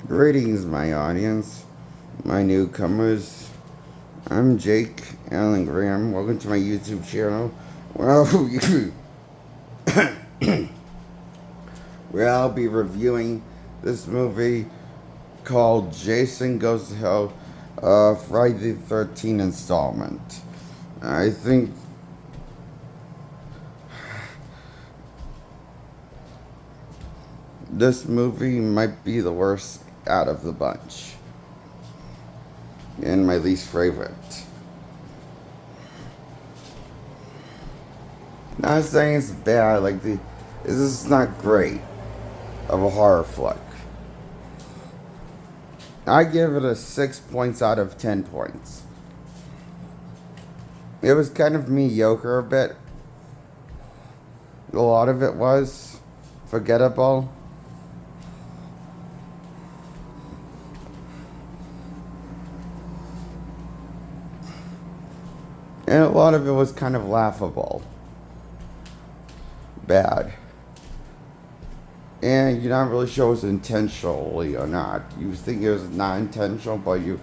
Greetings, my audience, my newcomers. I'm Jake Allen Graham. Welcome to my YouTube channel. Well, where I'll be reviewing this movie called Jason Goes to Hell, Friday the 13th installment. I think this movie might be the worst out of the bunch and my least favorite. Not saying it's bad, this is not great of a horror flick. I give it a 6 points out of 10 points. It was kind of mediocre a bit. A lot of it was forgettable. And a lot of it was kind of laughable. Bad. And you're not really sure it was intentionally or not. You think it was not intentional, but you're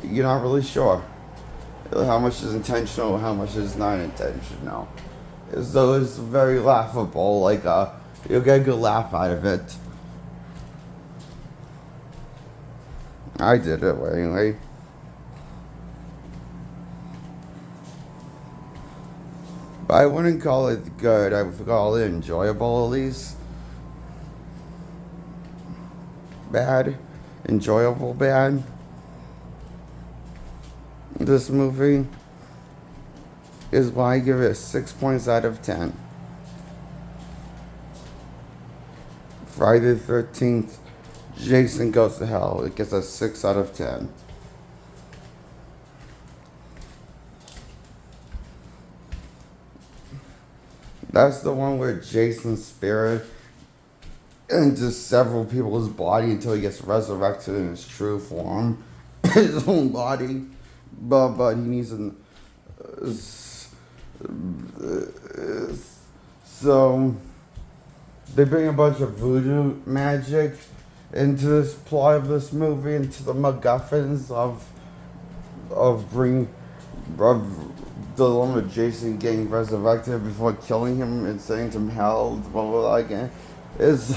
not really sure how much is intentional, how much is not intentional. So it's very laughable. You'll get a good laugh out of it. I did it anyway. But I wouldn't call it good. I would call it enjoyable, at least. Bad. Enjoyable bad. This movie is why I give it 6 points out of 10. Friday the 13th, Jason Goes to Hell. It gets a 6 out of 10. That's the one where Jason's spirit enters several people's body until he gets resurrected in his true form, his own body. But he needs an. So they bring a bunch of voodoo magic into this plot of this movie, into the MacGuffins of the one with Jason getting resurrected before killing him and sending him hell, blah blah blah again. It's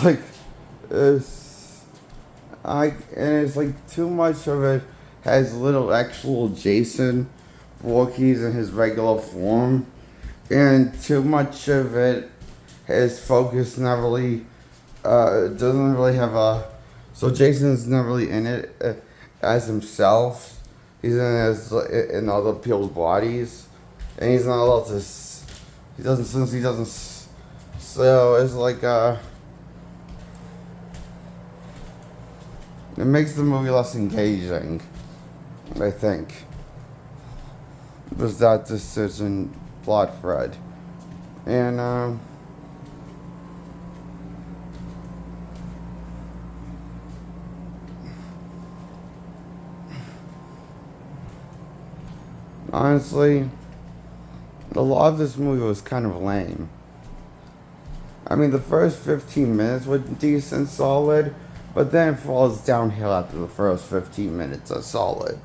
too much of it has little actual Jason Voorhees in his regular form, and too much of it his focus not really doesn't really have a. So Jason's not really in it as himself. He's in it as in other people's bodies, and he's not allowed to. He doesn't since he doesn't. So it's it makes the movie less engaging, I think. Was that decision plot thread, and honestly, a lot of this movie was kind of lame. I mean, the first 15 minutes were decent, solid, but then it falls downhill after the first 15 minutes are solid.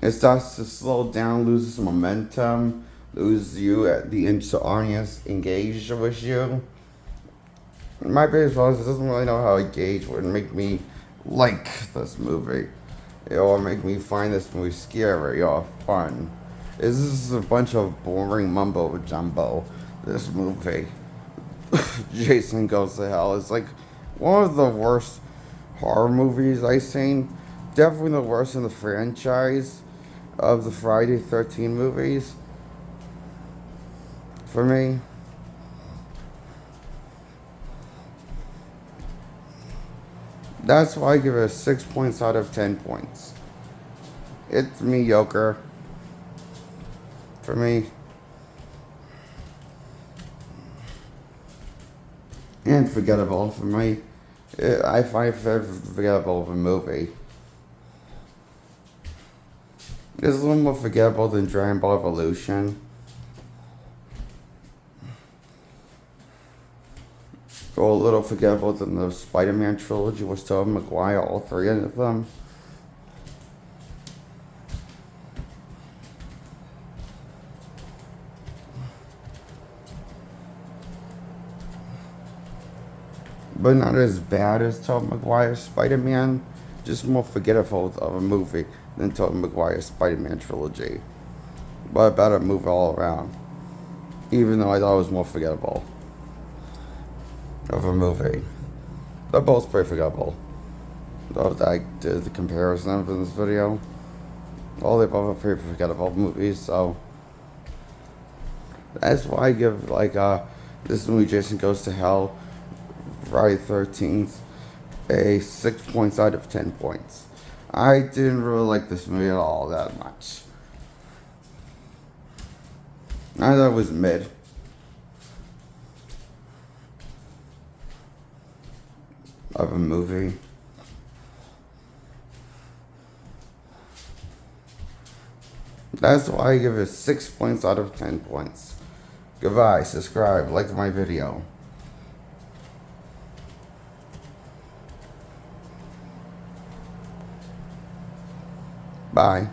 It starts to slow down, loses momentum, loses you at the audience engaged with you. My biggest problem is it doesn't really know how to engage would make me like this movie. It will make me find this movie scary or fun. This is a bunch of boring mumbo jumbo. This movie, Jason Goes to Hell, is like one of the worst horror movies I've seen. Definitely the worst in the franchise of the Friday 13 movies. For me. That's why I give it 6 points out of 10 points. It's mediocre. For me. And forgettable for me. I find it very forgettable of a movie. It's a little more forgettable than Dragon Ball Evolution. Go a little forgettable than the Spider-Man trilogy was Tobey Maguire, all three of them. But not as bad as Tobey Maguire's Spider-Man. Just more forgettable of a movie than Tobey Maguire's Spider-Man trilogy. But a better movie all around. Even though I thought it was more forgettable of a movie. They're both pretty forgettable. Though I did the comparison for this video. All the above are pretty forgettable movies, so that's why I give this movie Jason Goes to Hell, Friday 13th, a 6 points out of 10 points. I didn't really like this movie at all that much. I thought it was mid. Of a movie. That's why I give it 6 points out of 10 points. Goodbye, subscribe, like my video. Bye.